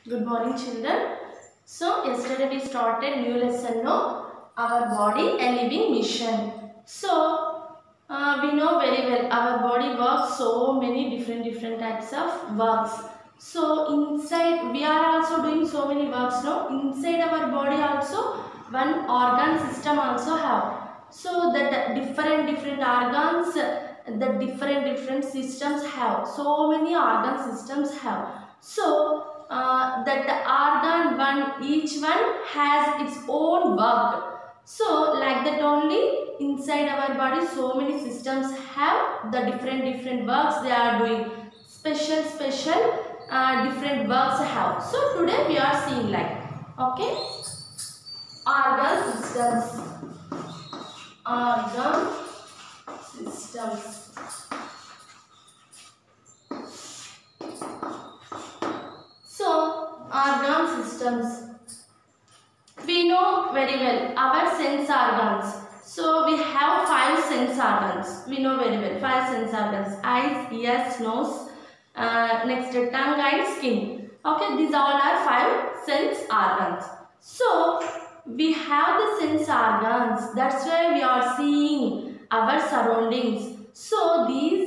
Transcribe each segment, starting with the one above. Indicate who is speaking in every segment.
Speaker 1: Good morning, children. So, yesterday we started new lesson, no? Our body, a living mission. So, we know very well our body works so many different types of works. So, inside we are also doing so many works, no? Inside our body also one organ system also have. So, that different organs, the different systems have. So many organ systems have. So, that the organ each one has its own work. So like that only inside our body so many systems have the different works they are doing. Special different works have. So today we are seeing like, okay, organ systems. Organ systems. So, organ systems. We know very well our sense organs. So, we have 5 sense organs. We know very well 5 sense organs. Eyes, ears, nose, next tongue and skin. Okay, these all are 5 sense organs. So, we have the sense organs. That's why we are seeing our surroundings. So, these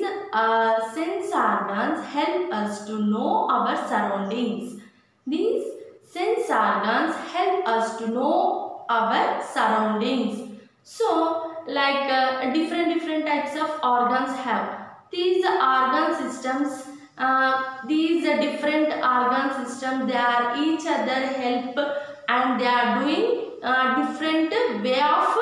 Speaker 1: sense organs help us to know our surroundings. These sense organs help us to know our surroundings. So, like different types of organs have. These organ systems, these different organ systems, they are each other help and they are doing different way of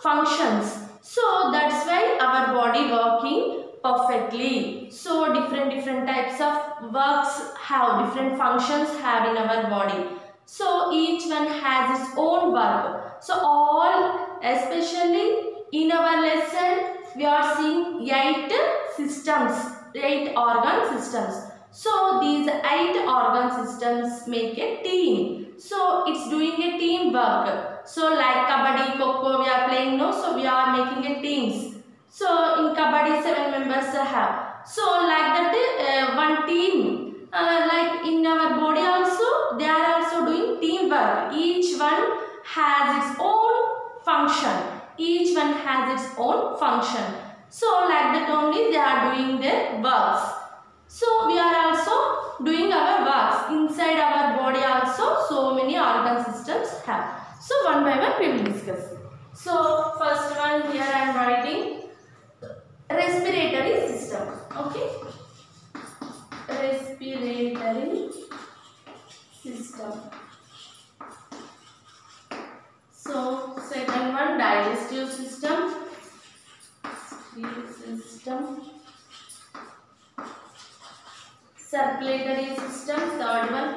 Speaker 1: functions. So that's why our body working perfectly. So different types of works have, different functions have in our body. So each one has its own work. So all, especially in our lesson, we are seeing 8 systems, 8 organ systems. So these 8 organ systems make a team. So it's doing a teamwork. So like kabaddi, kho we are playing, no? So we are making a teams. So in kabaddi 7 members have. So like that one team. Like in our body also, they are also doing teamwork. Each one has its own function. Each one has its own function. So like that only they are doing their works. So we are also doing our works. Inside our body also so many organ systems have. So one by one we will discuss. So first one here I am writing respiratory system. Okay. Respiratory system. So second one digestive system. Circulatory system, third one.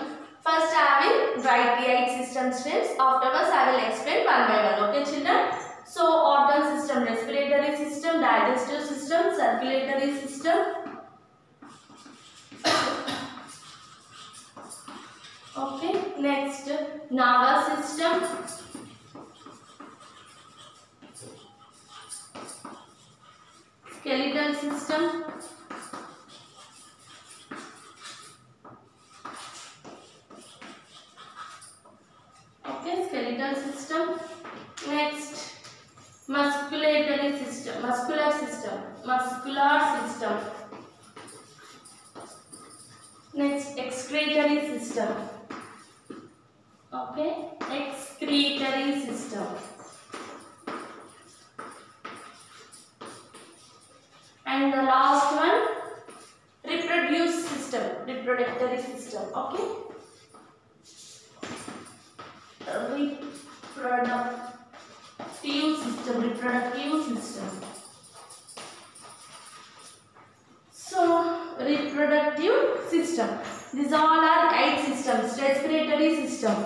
Speaker 1: First I will write the 8 system names. Afterwards I will explain one by one. Okay children? So organ system, respiratory system, digestive system, circulatory system. Okay, next nervous system. Skeletal system. Skeletal system. Next, muscular system. Next, excretory system. Okay, excretory system. And the last one, reproductory system. Okay. Reproductive system. So, reproductive system. These all are 8 systems. Respiratory system.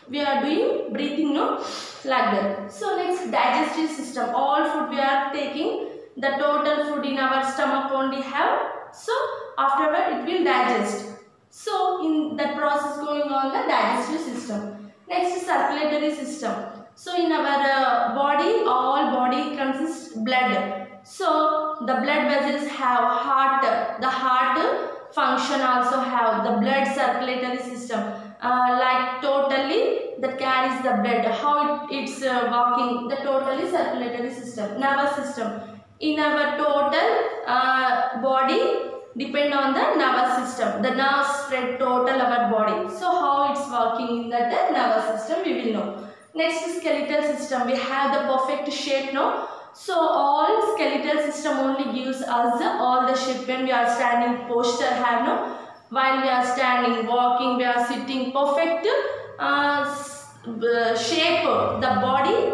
Speaker 1: We are doing breathing, no? Like that. So, next digestive system. All food we are taking. The total food in our stomach only have. So, afterward it will digest. So, in that process going on the digestive system. Next, circulatory system. So, in our body, all body consists blood. So, the blood vessels have heart. The heart function also have the blood circulatory system, like totally that carries the blood, how it's working, the totally circulatory system. Nervous system, in our total body depend on the nervous system. The nerves spread total our body, so how it's working in that nervous system we will know. Next, skeletal system, we have the perfect shape, no? So all skeletal system only gives us all the shape. When we are standing, posture have, no? While we are standing, walking, we are sitting, perfect shape, the body,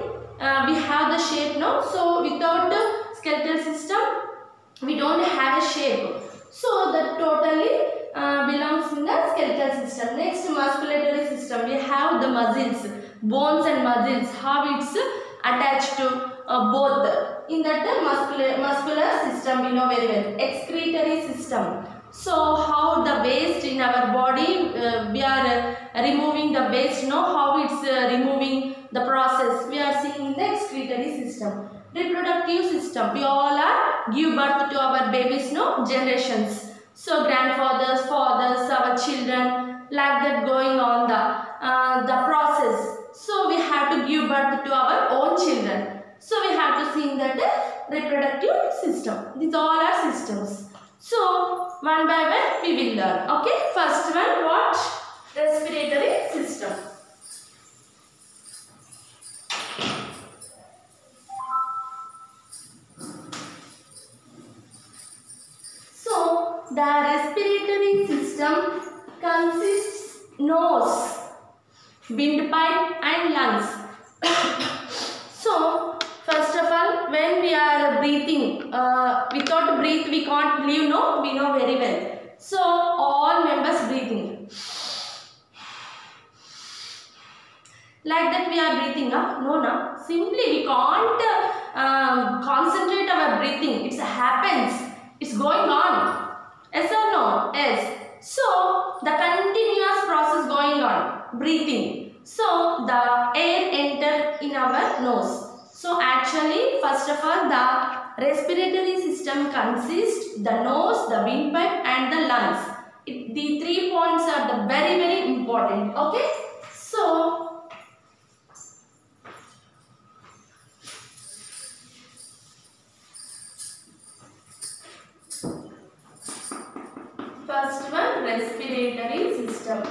Speaker 1: we have the shape, no? So without the skeletal system, we don't have a shape. So that totally belongs in the skeletal system. Next, musculatory system, we have the muscles, bones and muscles, how it's attached to both. In that muscular system we know very well. Excretory system, so how the waste in our body, we are removing the waste, no? How it's removing the process we are seeing in the excretory system. Reproductive system, we all are give birth to our babies, no? Generations, so grandfathers, fathers, our children, like that going on the process. So we have to give birth to our own children. So we have to see in that reproductive system. These all are systems. So one by one we will learn. Okay. First one, what? Respiratory system. So the respiratory system consists nose, windpipe and lungs. So first of all, when we are breathing, without breath we can't live, no? We know very well. So all members breathing. Like that we are breathing, huh? No, no. Simply we can't concentrate our breathing. It happens. It's going on. Yes or no? Yes. So the continuous process going on. Breathing. So the air enter in our nose. So actually, first of all, the respiratory system consists the nose, the windpipe and the lungs. The 3 points are the very, very important. Okay. So first one, respiratory system.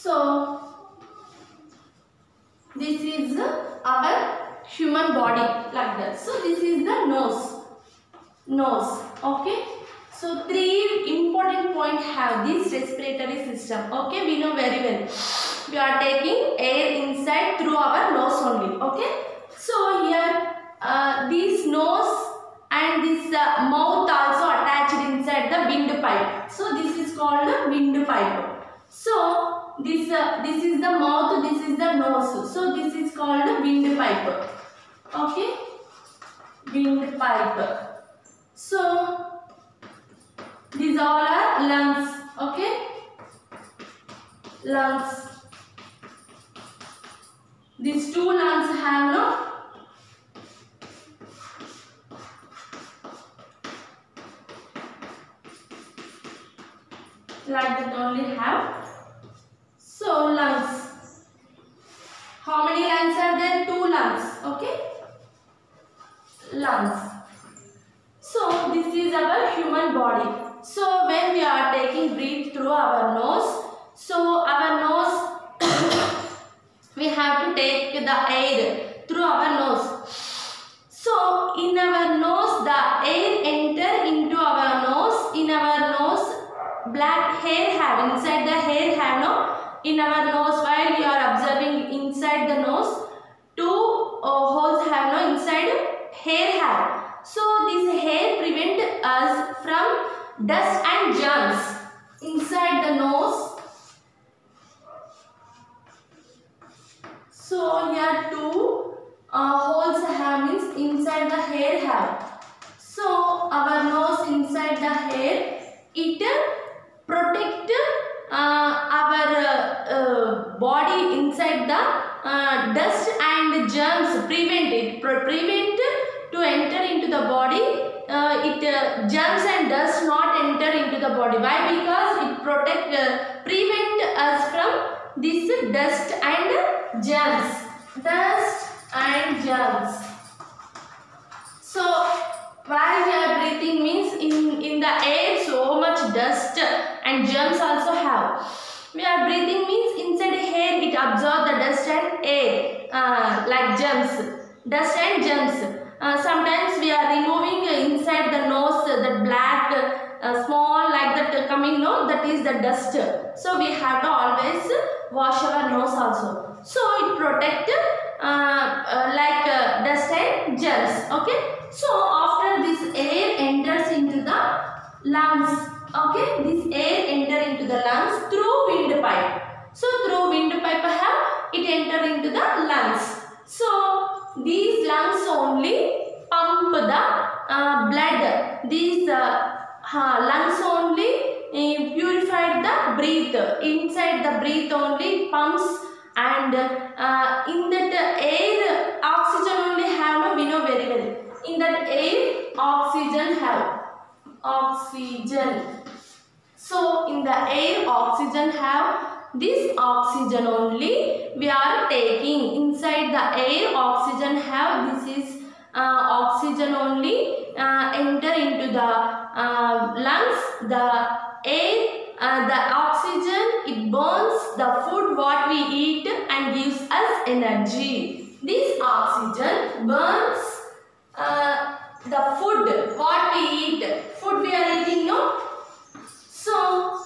Speaker 1: So this is our human body, like that. So this is the nose. Okay. So 3 important points have this respiratory system. Okay, we know very well. We are taking air inside through our nose only. Okay. So here this nose and this mouth also attached inside the windpipe. So this is called the windpipe. So this is the mouth, this is the nose. So this is called the windpipe. Okay, windpipe. So these all are lungs. Okay, lungs. These 2 lungs have no. Like that only have. So lungs. How many lungs are there? 2 lungs. Okay. Lungs. So this is our human body. So when we are taking breath through our nose, so our nose we have to take the air through our nose. So in our nose the air enter into our nose. In our nose black hair have, inside the hair have no. In our nose while we are observing inside the nose, 2 holes have no, inside hair have. So this hair prevent us from dust and germs inside the nose. So here 2 holes have, means inside the hair have. So our nose inside the hair, it protect our body inside the dust and germs, prevent it, prevent to enter into the body. Germs and dust not enter into the body. Why? Because it prevent us from this dust and germs. Dust and germs. So while we are breathing means in the air so much dust and germs also have. We are breathing means inside the hair it absorbs the dust and air like germs. Dust and germs. Sometimes we are removing inside the nose the black small like that coming, no, that is the dust. So we have to always wash our nose also. So it protect like dust and germs. Okay. So after this air enters into the lungs. Okay. This air enter into the lungs through windpipe. So through windpipe it enter into the lungs. So these lungs only pump the blood. These lungs only purify the breath. Inside the breath only pumps, and in that air oxygen only have, no, we know very well. In that air oxygen have. Oxygen. So in the air oxygen have. This oxygen only we are taking. Inside the air oxygen have. This is oxygen only enter into the lungs. The air, the oxygen, it burns the food what we eat and gives us energy. This oxygen burns the food what we eat. Food we are eating, no? So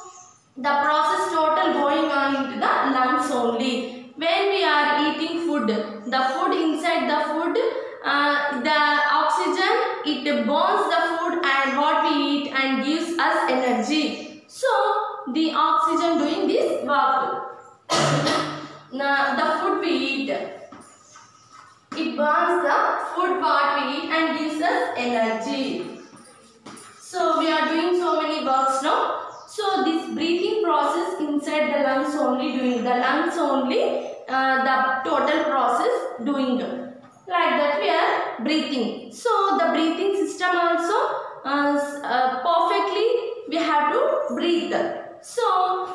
Speaker 1: the process total going on into the lungs only. When we are eating food, the food inside the food, the oxygen, it burns the food and what we eat and gives us energy. So the oxygen doing this work. The food we eat, it burns the food what we eat and gives us energy. So we are doing so many works now. So this breathing process inside the lungs only doing. The lungs only the total process doing. Like that we are breathing. So the breathing system also perfectly we have to breathe. So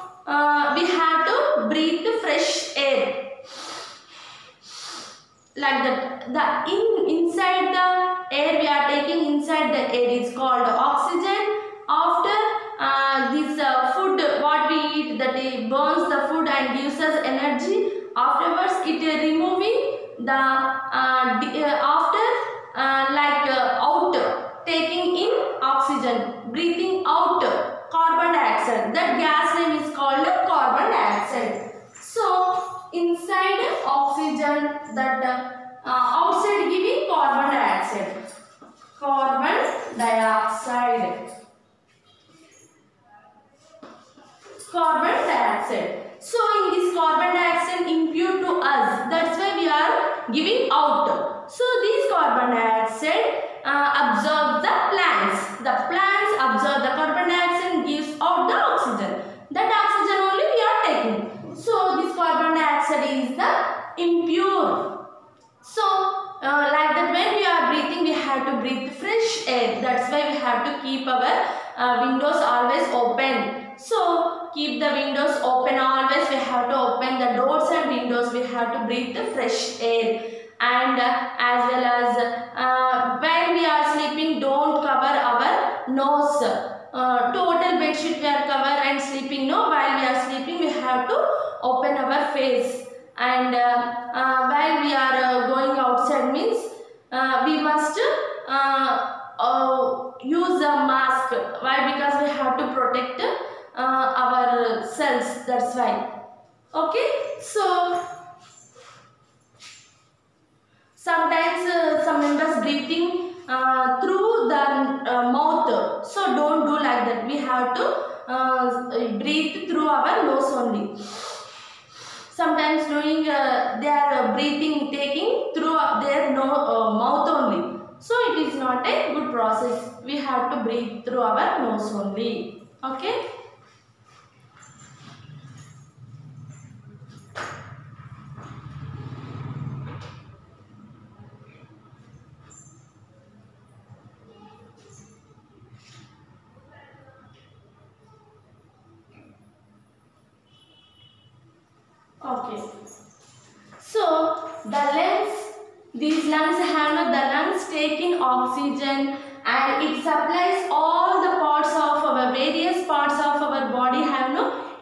Speaker 1: we have to breathe fresh air. Like that. The inside the air we are taking, inside the air is called oxygen. After this food what we eat, that it burns the food and gives us energy. Afterwards it removing the after out, taking in oxygen, breathing out carbon dioxide. That gas name is called carbon dioxide. So inside oxygen, that outside giving carbon dioxide. Carbon dioxide. Carbon dioxide. So in this carbon dioxide impure to us, that's why we are giving out. So this carbon dioxide absorbs the plants. The plants absorb the carbon dioxide and gives out the oxygen. That oxygen only we are taking. So this carbon dioxide is the impure. So like that when we are breathing, we have to breathe fresh air. That's why we have to keep our windows always open. So keep the windows open always. We have to open the doors and windows. We have to breathe the fresh air. And as well as when we are sleeping, don't cover our nose. Total bed sheet we are cover and sleeping. No, while we are sleeping, we have to open our face. And while we are going outside means we must use a mask. Why? Because we have to protect our cells. That's why. Okay. So sometimes some members breathing through the mouth. So don't do like that. We have to breathe through our nose only. Sometimes doing they are breathing, taking through their mouth only. So it is not a good process. We have to breathe through our nose only. Okay. Okay. So the lungs, these lungs have the lungs take in oxygen and it supplies all the parts of our various parts of our body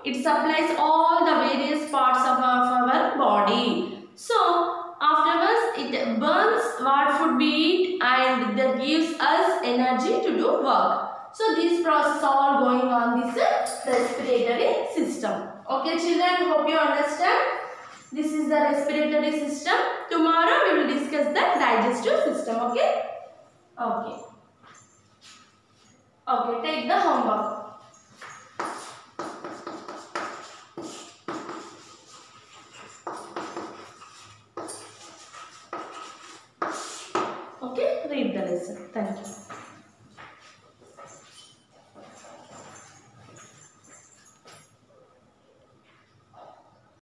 Speaker 1: it supplies all the various parts of our body. So afterwards it burns what food we eat and that gives us energy to do work. So this process all going on this respiratory system. Okay children, hope you understand. This is the respiratory system. Tomorrow we will discuss the digestive system. Okay? Okay. Okay, take the homework. Okay, read the lesson. Thank you.